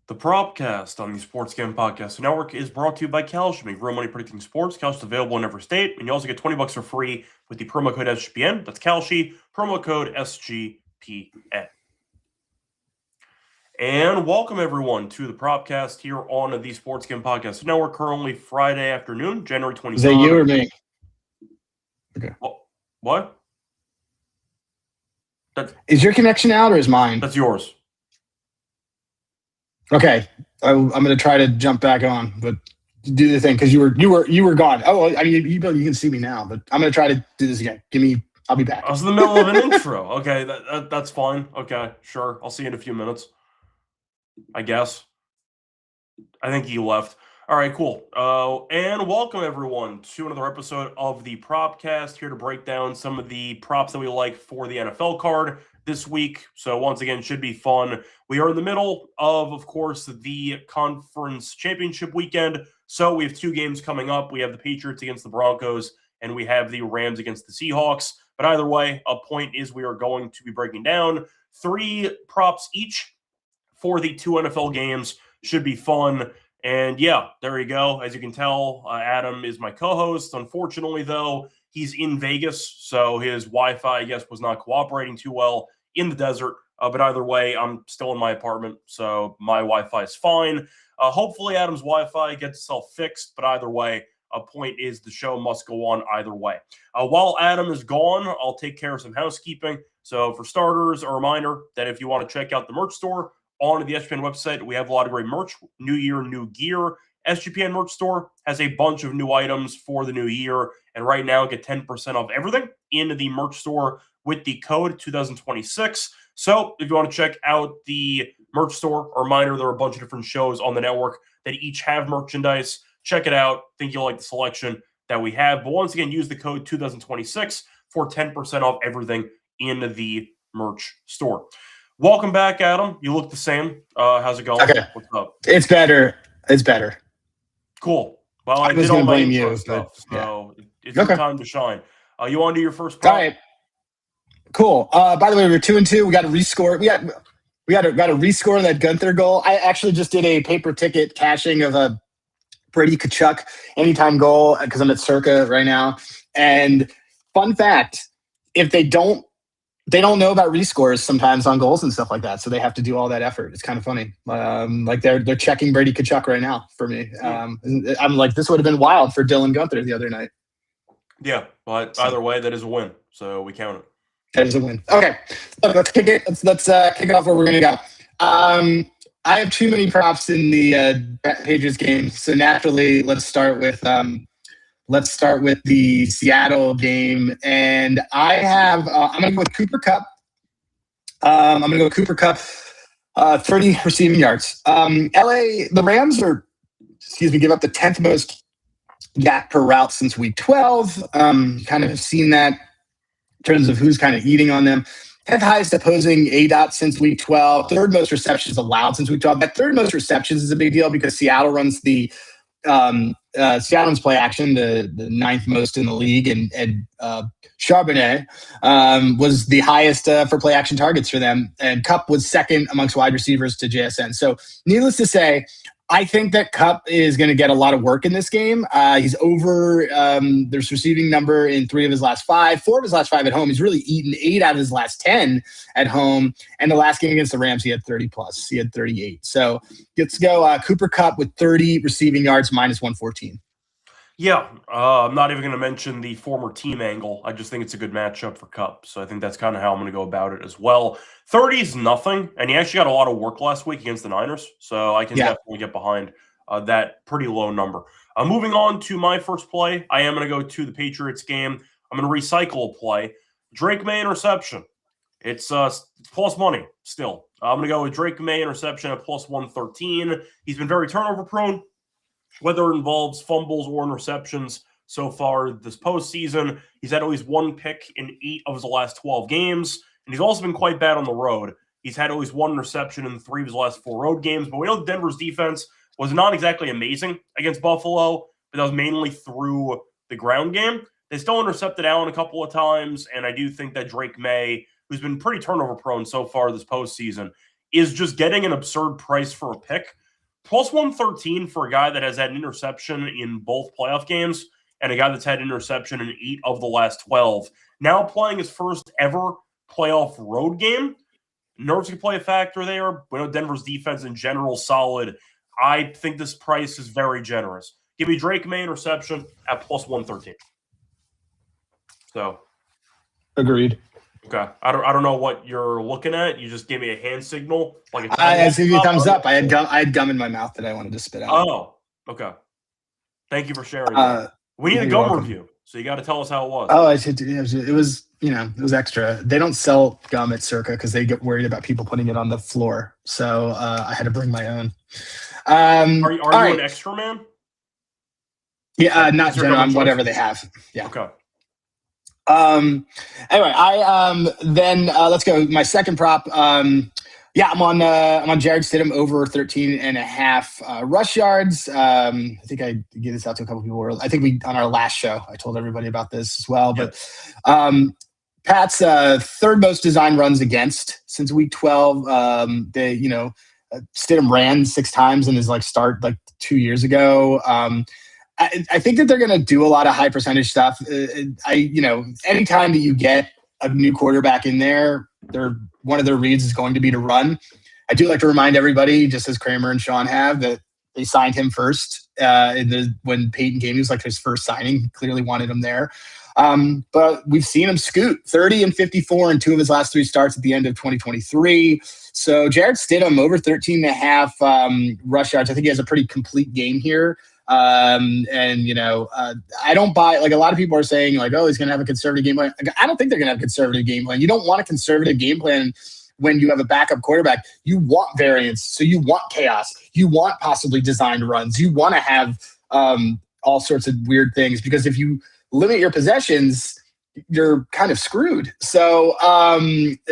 The Propcast on the Sports Gambling Podcast Network is brought to you by Kalshi. Make real money predicting sports. Kalshi is available in every state, and you also get $20 for free with the promo code SGPN. That's Kalshi, promo code SGPN. And welcome everyone to the Propcast here on the Sports Gambling Podcast Network. Currently Friday afternoon, January 23rd. Is that you or me? Okay. What? Is your connection out or is mine? That's yours. Okay, I'm going to try to jump back on, but do the thing because you were gone. Oh, I mean, you can see me now, but I'm going to try to do this again. I'll be back. I was in the middle of an intro. Okay, that's fine. Okay, sure. I'll see you in a few minutes, I guess. I think he left. All right, cool. And welcome everyone to another episode of the Propcast, here to break down some of the props that we like for the NFL card this week. So once again, should be fun. We are in the middle of course, the conference championship weekend. So we have two games coming up. We have the Patriots against the Broncos, and we have the Rams against the Seahawks. But either way, a point is we are going to be breaking down three props each for the two NFL games. Should be fun. And yeah, there you go. As you can tell, Adam is my co-host. Unfortunately, though, he's in Vegas, so his Wi-Fi, I guess, was not cooperating too well in the desert. But either way, I'm still in my apartment, so my Wi-Fi is fine. Hopefully, Adam's Wi-Fi gets itself fixed. But either way, a point is the show must go on either way. While Adam is gone, I'll take care of some housekeeping. So for starters, a reminder that if you want to check out the merch store on the SGPN website, we have a lot of great merch. New year, new gear. SGPN merch store has a bunch of new items for the new year. And right now, get 10% off everything in the merch store with the code 2026. So if you want to check out the merch store, a reminder, there are a bunch of different shows on the network that each have merchandise. Check it out. Think you'll like the selection that we have. But once again, use the code 2026 for 10% off everything in the merch store. Welcome back, Adam. You look the same. How's it going? Okay. What's up? It's better. Cool. Well, I did all my intro stuff, so it's your time to shine. You want to do your first prop? All right. Cool. By the way, we're 2-2. We got to rescore. We got to rescore that Gunther goal. I actually just did a paper ticket cashing of a Brady Kachuk anytime goal because I'm at Circa right now. And fun fact, if they don't know about rescores sometimes on goals and stuff like that, so they have to do all that effort. It's kind of funny. Like they're checking Brady Kachuk right now for me. I'm like, this would have been wild for Dylan Gunther the other night. Yeah, but either way, that is a win, so we count it. That is a win. Okay, let's kick it. Let's kick off where we're gonna go. I have too many props in the Patriots game, so naturally, let's start with the Seattle game, and I have I'm going to go with Cooper Kupp. I'm going to go Cooper Kupp, 30 receiving yards. The Rams give up the 10th most YAC per route since week 12. Kind of have seen that in terms of who's kind of eating on them. 10th highest opposing ADOT since week 12. Third most receptions allowed since week 12. That third most receptions is a big deal because Seattle runs the Seattle's play action, the ninth most in the league, and Charbonnet was the highest for play action targets for them, and Kupp was second amongst wide receivers to JSN. So needless to say, I think that Kupp is going to get a lot of work in this game. He's over there's receiving number in 3 of his last 5, 4 of his last 5 at home. He's really eaten 8 out of his last 10 at home. And the last game against the Rams, he had 30 plus. He had 38. So let's go Cooper Kupp with 30 receiving yards, minus 114. Yeah, I'm not even going to mention the former team angle. I just think it's a good matchup for Kupp. So I think that's kind of how I'm going to go about it as well. 30 is nothing, and he actually got a lot of work last week against the Niners. So I can definitely get behind that pretty low number. Moving on to my first play, I am going to go to the Patriots game. I'm going to recycle a play. Drake May interception. It's plus money still. I'm going to go with Drake May interception at plus 113. He's been very turnover prone, whether it involves fumbles or interceptions so far this postseason. He's had at least 1 pick in 8 of his last 12 games, and he's also been quite bad on the road. He's had at least 1 interception in 3 of his last 4 road games, but we know Denver's defense was not exactly amazing against Buffalo, but that was mainly through the ground game. They still intercepted Allen a couple of times, and I do think that Drake May, who's been pretty turnover prone so far this postseason, is just getting an absurd price for a pick. Plus 113 for a guy that has had an interception in both playoff games and a guy that's had an interception in 8 of the last 12. Now playing his first ever playoff road game. Nerves can play a factor there. We know Denver's defense in general solid. I think this price is very generous. Give me Drake May interception at plus 113. So, agreed. Okay, I don't know what you're looking at. You just gave me a hand signal, like a I gave you a thumbs up. I had gum in my mouth that I wanted to spit out. Oh, okay. Thank you for sharing. We need a gum review, so you got to tell us how it was. Oh, it was it was extra. They don't sell gum at Circa because they get worried about people putting it on the floor. So I had to bring my own. Are you an extra man? Yeah, not general. Whatever they have. Yeah. Okay. Anyway, then let's go. My second prop. I'm on Jared Stidham over 13.5 rush yards. I think I gave this out to a couple people. I think on our last show, I told everybody about this as well. Yep. But Pat's third most design runs against since week 12. Stidham ran 6 times in his start 2 years ago. I think that they're going to do a lot of high percentage stuff. Anytime that you get a new quarterback in there, one of their reads is going to be to run. I do like to remind everybody, just as Kramer and Sean have, that they signed him first when Peyton came. He was his first signing. He clearly wanted him there. But we've seen him scoot 30 and 54 in 2 of his last 3 starts at the end of 2023. So Jared Stidham over 13.5 rush yards. I think he has a pretty complete game here. I don't buy, a lot of people are saying oh, he's going to have a conservative game plan. I don't think they're going to have a conservative game plan. You don't want a conservative game plan when you have a backup quarterback. You want variance. So you want chaos. You want possibly designed runs. You want to have all sorts of weird things, because if you limit your possessions, you're kind of screwed. So,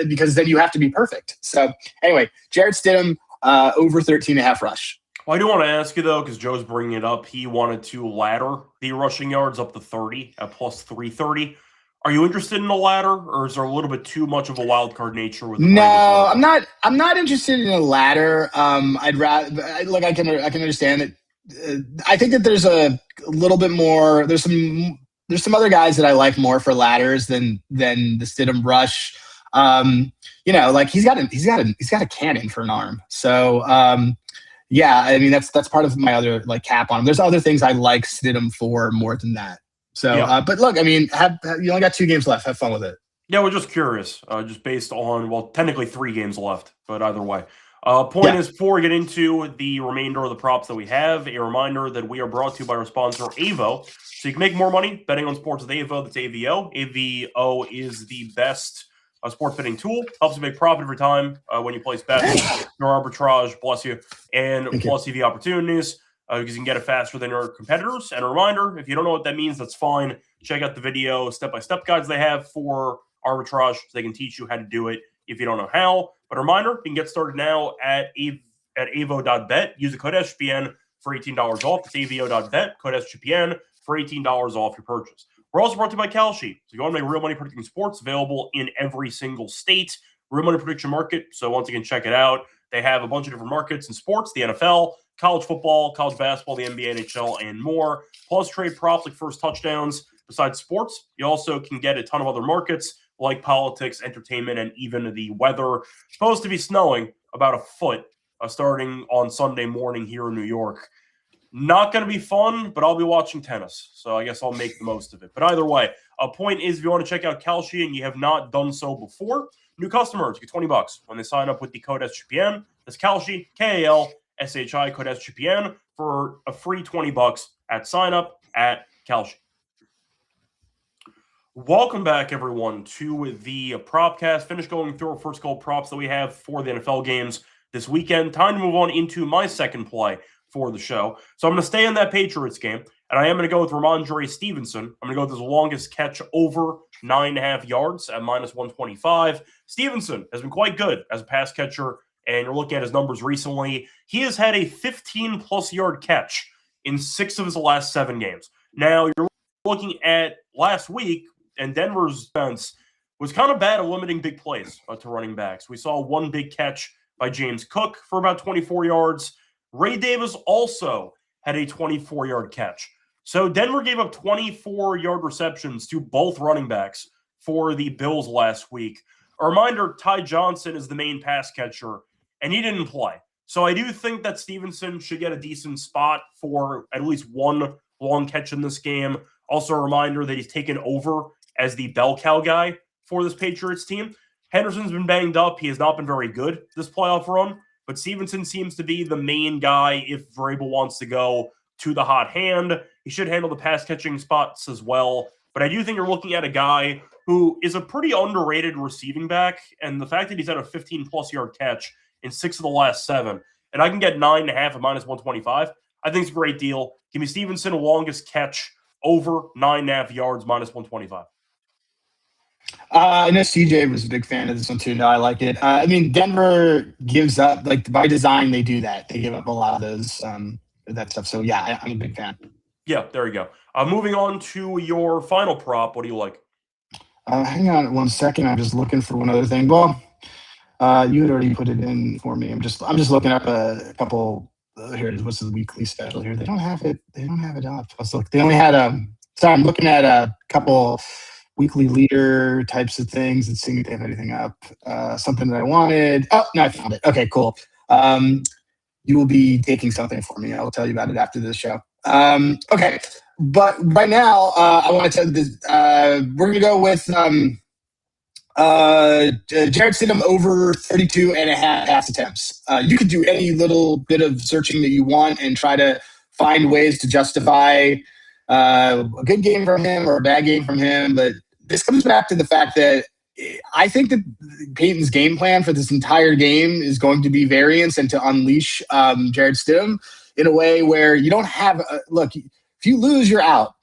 because then you have to be perfect. So anyway, Jared Stidham over 13.5 rush. Well, I do want to ask you, though, because Joe's bringing it up. He wanted to ladder the rushing yards up to 30 at plus 330. Are you interested in a ladder, or is there a little bit too much of a wild card nature with the No, I'm not. I'm not interested in a ladder. I'd rather I can understand it. I think that there's a little bit more. There's some other guys that I like more for ladders than the Stidham rush. He's got a cannon for an arm. So. Yeah, I mean that's part of my other cap on him. There's other things I like Stidham for more than that. So, yeah. But look, I mean, you only got 2 games left. Have fun with it. Yeah, we're just curious, just based on technically 3 games left, but either way. Point is, before we get into the remainder of the props that we have, a reminder that we are brought to you by our sponsor Avo. So you can make more money betting on sports with Avo. That's AVO. AVO is the best sports betting tool. Helps you make profit every time when you place bets. Your arbitrage, bless you, and plus EV opportunities because you can get it faster than your competitors. And a reminder, if you don't know what that means, that's fine. Check out the video step-by-step guides they have for arbitrage so they can teach you how to do it if you don't know how. But a reminder, you can get started now at avo.bet. Use the code SGPN for $18 off. It's avo.bet, code SGPN for $18 off your purchase. We're also brought to you by Kalshi. So you want to make real money predicting sports available in every single state. Real Money Prediction Market. So once again, check it out. They have a bunch of different markets in sports, the NFL, college football, college basketball, the NBA, NHL, and more. Plus trade props like first touchdowns. Besides sports, you also can get a ton of other markets like politics, entertainment, and even the weather. It's supposed to be snowing about a foot starting on Sunday morning here in New York. Not going to be fun, but I'll be watching tennis, so I guess I'll make the most of it. But either way, a point is if you want to check out Kalshi and you have not done so before, new customers get $20 when they sign up with the code SGPN. That's Kalshi, Kalshi, code SGPN for a free $20 at sign up at Kalshi. Welcome back, everyone, to the Propcast. Finished going through our first couple props that we have for the NFL games this weekend. Time to move on into my second play for the show. So I'm going to stay in that Patriots game, and I am going to go with Ramondre Stevenson. I'm going to go with his longest catch over 9.5 yards at minus 125. Stevenson has been quite good as a pass catcher, and you're looking at his numbers recently. He has had a 15-plus yard catch in 6 of his last 7 games. Now, you're looking at last week, and Denver's defense was kind of bad at limiting big plays to running backs. We saw one big catch by James Cook for about 24 yards. Ray Davis also had a 24-yard catch. So Denver gave up 24-yard receptions to both running backs for the Bills last week. A reminder, Ty Johnson is the main pass catcher, and he didn't play. So I do think that Stevenson should get a decent spot for at least one long catch in this game. Also a reminder that he's taken over as the bell cow guy for this Patriots team. Henderson's been banged up. He has not been very good this playoff run, but Stevenson seems to be the main guy if Vrabel wants to go to the hot hand. He should handle the pass catching spots as well. But I do think you're looking at a guy who is a pretty underrated receiving back, and the fact that he's had a 15-plus yard catch in 6 of the last 7, and I can get 9.5 at -125, I think it's a great deal. Give me Stevenson, longest catch, over 9.5 yards, -125. I know CJ was a big fan of this one too. No, I like it. I mean, Denver gives up, like by design, they do that. They give up a lot of those that stuff. So yeah, I'm a big fan. Yeah, there you go. Moving on to your final prop. What do you like? Hang on 1 second. I'm just looking for one other thing. Well, you had already put it in for me. I'm just looking up a couple. Here it is. What's the weekly special here? They don't have it. They don't have it up. Let's look. They only had Sorry, I'm looking at a couple weekly leader types of things and seeing if they have anything up. Something that I wanted. Oh, no, I found it. Okay, cool. You will be taking something for me. I will tell you about it after this show. Okay, but right now I want to tell you this. We're going to go with Jared Stidham over 32.5 pass attempts. You could do any little bit of searching that you want and try to find ways to justify a good game from him or a bad game from him. But this comes back to the fact that I think that Peyton's game plan for this entire game is going to be variance and to unleash Jared Stidham in a way where you don't have look, if you lose, you're out.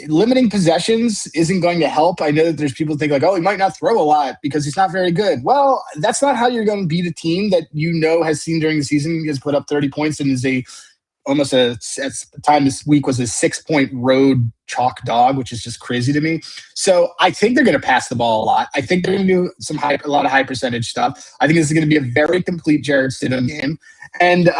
Limiting possessions isn't going to help. I know that there's people think like, oh, he might not throw a lot because he's not very good. Well, that's not how you're going to beat a team that you know has seen during the season, has put up 30 points and is at the time this week was a 6-point road chalk dog, which is just crazy to me. So I think they're going to pass the ball a lot. I think they're going to do a lot of high percentage stuff. I think this is going to be a very complete Jared Stidham game. And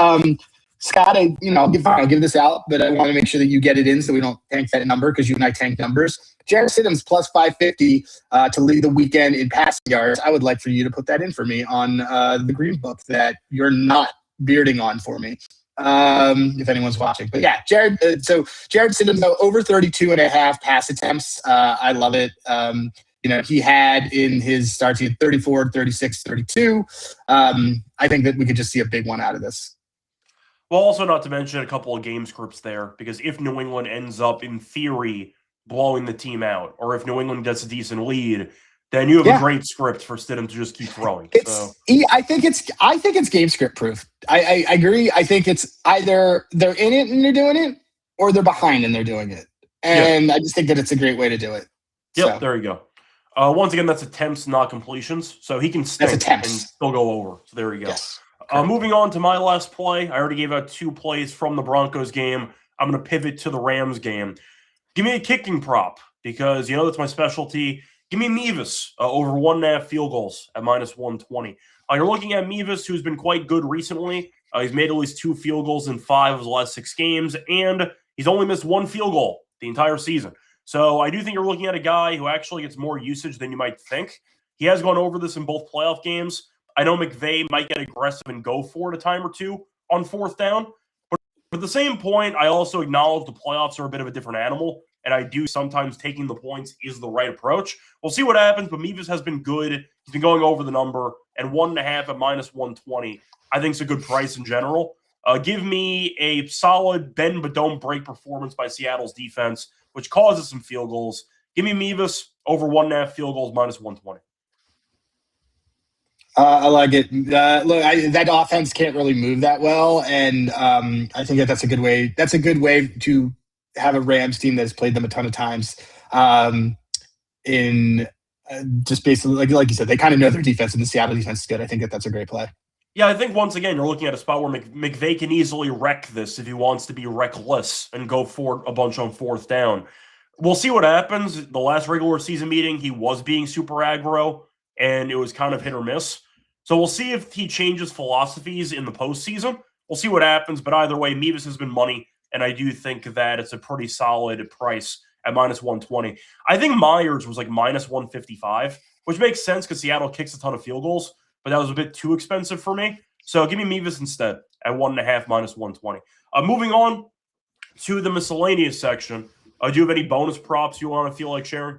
Scott, I'll give this out, but I want to make sure that you get it in so we don't tank that number because you and I tank numbers. Jared Stidham's plus 550 to lead the weekend in passing yards. I would like for you to put that in for me on the green book that you're not bearding on for me. If anyone's watching. But yeah, Jared Stidham, though, over 32.5 pass attempts. I love it. He had in his starts, he had 34, 36, 32. I think that we could just see a big one out of this. Well, also not to mention a couple of game scripts there, because if New England ends up, in theory, blowing the team out, or if New England gets a decent lead, then you have a great script for Stidham to just keep throwing. I think it's game script proof. I agree. I think it's either they're in it and they're doing it, or they're behind and they're doing it. And I just think that it's a great way to do it. Yep, so. There you go. Once again, that's attempts, not completions. So he can stink and still go over. So there you go. Yes. Moving on to my last play. I already gave out 2 plays from the Broncos game. I'm going to pivot to the Rams game. Give me a kicking prop because, that's my specialty. Give me Mevis over 1.5 field goals at -120. You're looking at Mevis, who's been quite good recently. He's made at least 2 field goals in 5 of his last 6 games, and he's only missed 1 field goal the entire season. So I do think you're looking at a guy who actually gets more usage than you might think. He has gone over this in both playoff games. I know McVay might get aggressive and go for it a time or two on 4th down. But at the same point, I also acknowledge the playoffs are a bit of a different animal. And I do sometimes taking the points is the right approach. We'll see what happens, but Mevis has been good. He's been going over the number, and 1.5 at -120 I think is a good price in general. Give me a solid bend but don't break performance by Seattle's defense, which causes some field goals. Give me Mevis over 1.5 field goals -120. I like it. Look, that offense can't really move that well, and I think that's a good way. That's a good way to have a Rams team that's played them a ton of times. Just basically, like you said, they kind of know their defense, and the Seattle defense is good. I think that's a great play. Yeah, I think once again you're looking at a spot where McVay can easily wreck this if he wants to be reckless and go for a bunch on 4th down. We'll see what happens. The last regular season meeting, he was being super aggro, and it was kind of hit or miss. So we'll see if he changes philosophies in the postseason. We'll see what happens, but either way, Mevis has been money, and I do think that it's a pretty solid price at minus 120. I think Myers was like minus 155, which makes sense because Seattle kicks a ton of field goals, but that was a bit too expensive for me. So give me Mevis instead at 1.5 minus 120. Moving on to the miscellaneous section. Do you have any bonus props you want to feel like sharing?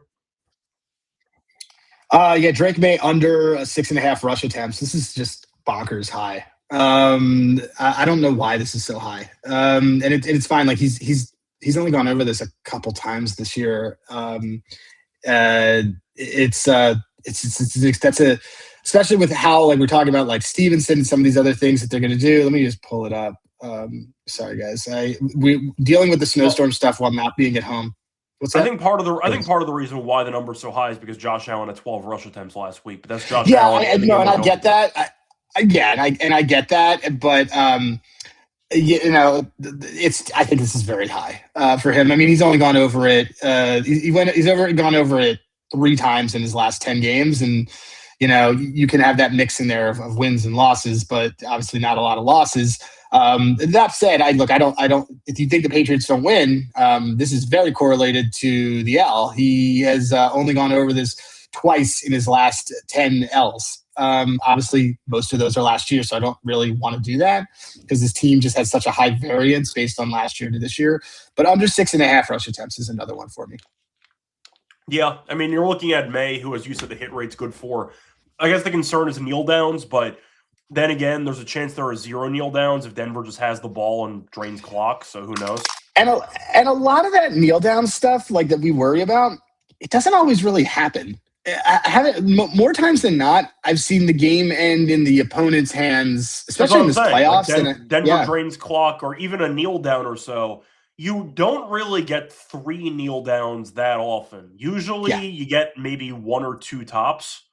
Yeah, Drake May under 6.5 rush attempts. This is just bonkers high. I don't know why this is so high. And it's fine. Like he's only gone over this a couple times this year. That's especially with how, like, we're talking about like Stevenson and some of these other things that they're going to do. Let me just pull it up. Sorry guys, we dealing with the snowstorm stuff while not being at home. I think part of the reason why the number's so high is because Josh Allen had 12 rush attempts last week. But that's Josh Allen. And I get that. I get that. But I think this is very high for him. I mean, he's only gone over it. He's gone over it 3 times in his last 10 games, and you can have that mix in there of wins and losses, but obviously not a lot of losses. That said, I don't. If you think the Patriots don't win, this is very correlated to the L. He has only gone over this twice in his last 10 L's. Obviously, most of those are last year, so I don't really want to do that because this team just has such a high variance based on last year to this year. But under 6.5 rush attempts is another one for me. Yeah, I mean, you're looking at May, who, as you said, the hit rate's good for. I guess the concern is kneel downs, but then again, there's a chance there are 0 kneel downs if Denver just has the ball and drains clock. So who knows? And a lot of that kneel down stuff, like that we worry about, it doesn't always really happen. I haven't more times than not. I've seen the game end in the opponent's hands, especially in this playoffs. Like Denver drains clock, or even a kneel down or so. You don't really get 3 kneel downs that often. Usually, you get maybe 1 or 2 tops,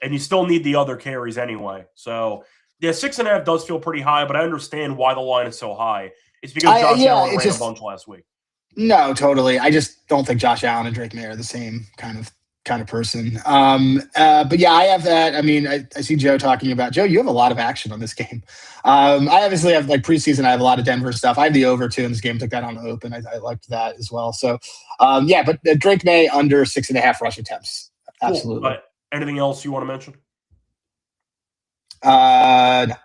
and you still need the other carries anyway. So, yeah, 6.5 does feel pretty high, but I understand why the line is so high. It's because Josh Allen ran a bunch last week. No, totally. I just don't think Josh Allen and Drake May are the same kind of person. But yeah, I have that. I mean, I see Joe talking about, Joe, you have a lot of action on this game. I obviously have, like, preseason, I have a lot of Denver stuff. I have the over too in this game. Took that on the open. I liked that as well. So but Drake May under 6.5 rush attempts. Absolutely. Cool. Anything else you want to mention? No.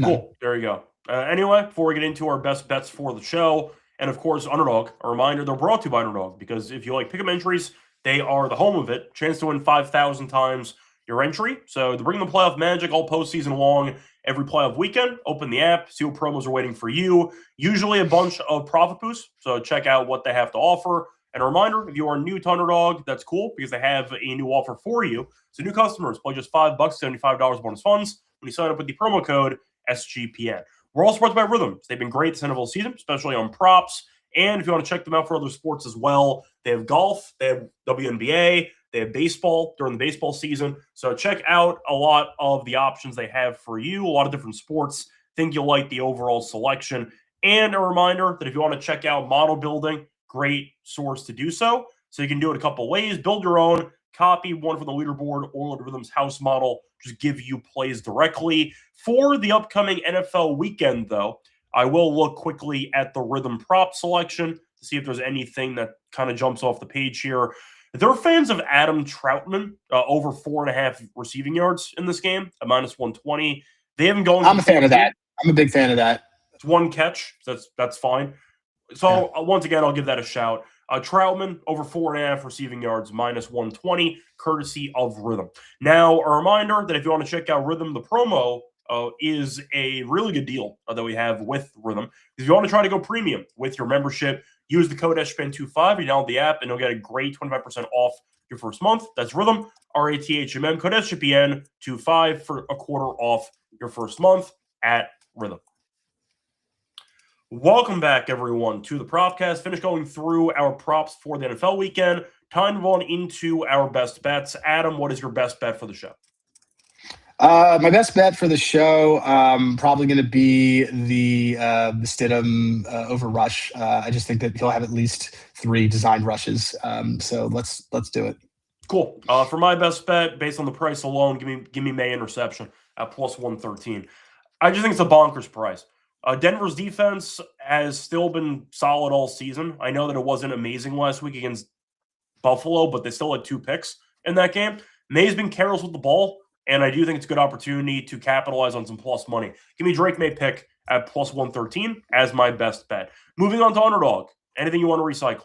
Cool. There you go. Anyway, before we get into our best bets for the show, and of course, Underdog, a reminder, they're brought to you by Underdog, because if you like pick'em entries, they are the home of it. Chance to win 5,000 times your entry. So to bring the playoff magic all postseason long, every playoff weekend, open the app, see what promos are waiting for you. Usually a bunch of profit boosts, so check out what they have to offer. And a reminder, if you are new to Underdog, that's cool because they have a new offer for you. So new customers play just $5, $75 bonus funds when you sign up with the promo code SGPN. We're all supported by Rhythm. They've been great this NFL season, especially on props. And if you want to check them out for other sports as well, they have golf, they have WNBA, they have baseball during the baseball season. So check out a lot of the options they have for you, a lot of different sports. Think you'll like the overall selection. And a reminder that if you want to check out model building, great source to do so. So you can do it a couple ways. Build your own, copy one from the leaderboard or Rhythm's house model, just give you plays directly. For the upcoming NFL weekend, though, I will look quickly at the Rhythm prop selection to see if there's anything that kind of jumps off the page here. They're fans of Adam Troutman, over 4.5 receiving yards in this game at minus 120. They haven't gone. I'm a fan of that. I'm a big fan of that. It's 1 catch. So that's fine. So once again, I'll give that a shout. Troutman over 4.5 receiving yards, minus 120, courtesy of Rhythm. Now, a reminder that if you want to check out Rhythm, the promo is a really good deal that we have with Rhythm. If you want to try to go premium with your membership, use the code SGPN25. You download the app, and you'll get a great 25% off your first month. That's Rhythm, RATHMM, code SGPN25 for a quarter off your first month at Rhythm. Welcome back, everyone, to the Propcast. Finished going through our props for the NFL weekend. Time to move on into our best bets. Adam, what is your best bet for the show? My best bet for the show, probably going to be the Stidham over rush. I just think that he'll have at least 3 designed rushes. So let's do it. Cool. For my best bet, based on the price alone, give me May interception at plus 113. I just think it's a bonkers price. Denver's defense has still been solid all season. I know that it wasn't amazing last week against Buffalo, but they still had 2 picks in that game. May's been careless with the ball, and I do think it's a good opportunity to capitalize on some plus money. Give me Drake May pick at plus 113 as my best bet. Moving on to underdog. Anything you want to recycle?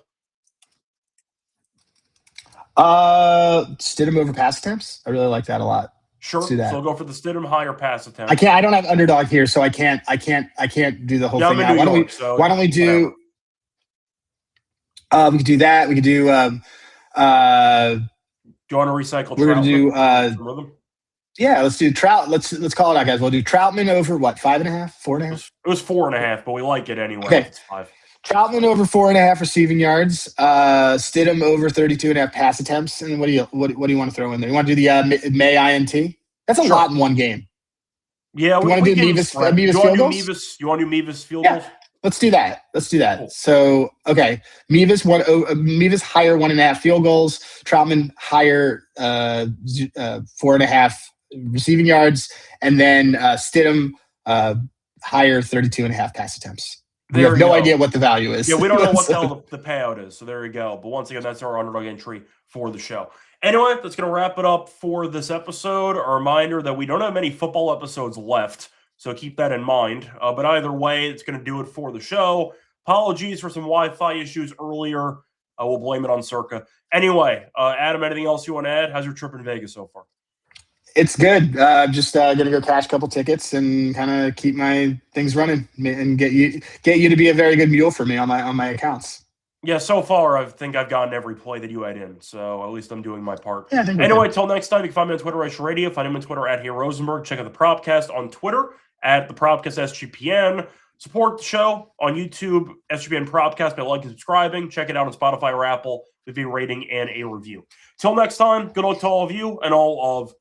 Stidham over pass attempts. I really like that a lot. Sure. Let's do that. So go for the Stidham higher pass attempt. I don't have underdog here, so I can't do the whole thing now. Why don't we do? We could do that. We could do. Do you want to recycle? We're gonna do. Yeah, let's do Trout. Let's call it out, guys. We'll do Troutman over what, 5.5, 4.5? It was 4.5, but we like it anyway. Okay. It's 5. Troutman over 4.5 receiving yards. Stidham over 32.5 pass attempts. And what do you want to throw in there? You want to do the May INT? That's a lot in one game. Yeah, you want to do Mevis field goals? You want to do Mevis field goals? Let's do that. Cool. So, okay, Mevis higher 1.5 field goals. Troutman higher 4.5 receiving yards, and then Stidham higher 32.5 pass attempts. We have no idea what the value is. Yeah, we don't know what the hell the payout is. So there you go. But once again, that's our underdog entry for the show. Anyway, that's going to wrap it up for this episode. A reminder that we don't have many football episodes left, so keep that in mind. But either way, it's going to do it for the show. Apologies for some Wi-Fi issues earlier. We'll blame it on Circa. Anyway, Adam, anything else you want to add? How's your trip in Vegas so far? It's good. Just going to go cash a couple tickets and kind of keep my things running and get you to be a very good mule for me on my accounts. Yeah, so far I think I've gotten every play that you had in, so at least I'm doing my part. Yeah, I think anyway, until next time, you can find me on Twitter, Reichel Radio. Find him on Twitter at Rosenberg. Check out the Propcast on Twitter at the Propcast SGPN. Support the show on YouTube, SGPN Propcast, by liking and subscribing. Check it out on Spotify or Apple with a rating and a review. Till next time, good luck to all of you and all of